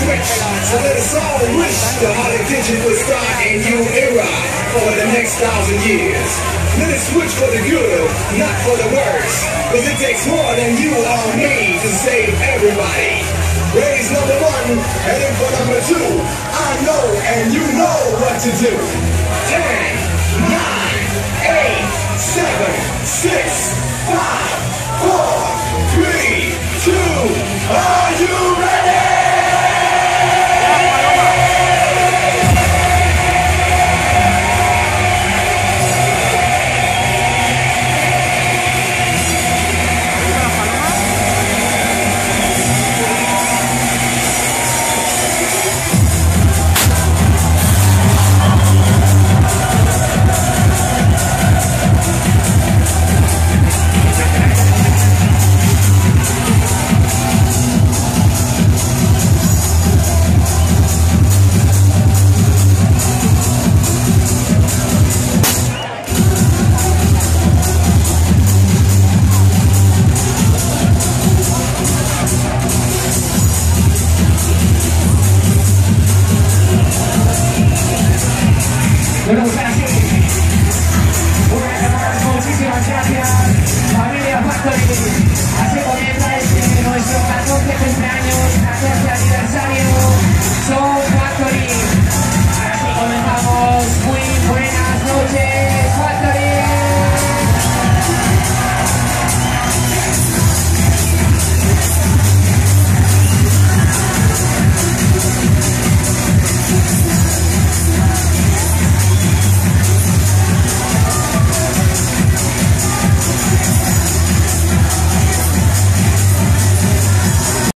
switch. So let us all wish the Holly Kitchen would start a new era for the next 1,000 years. Let it switch for the good, not for the worse. Cause it takes more than you or me to save everybody. Raise number 1, heading for number 2. I know and you know what to do. 10.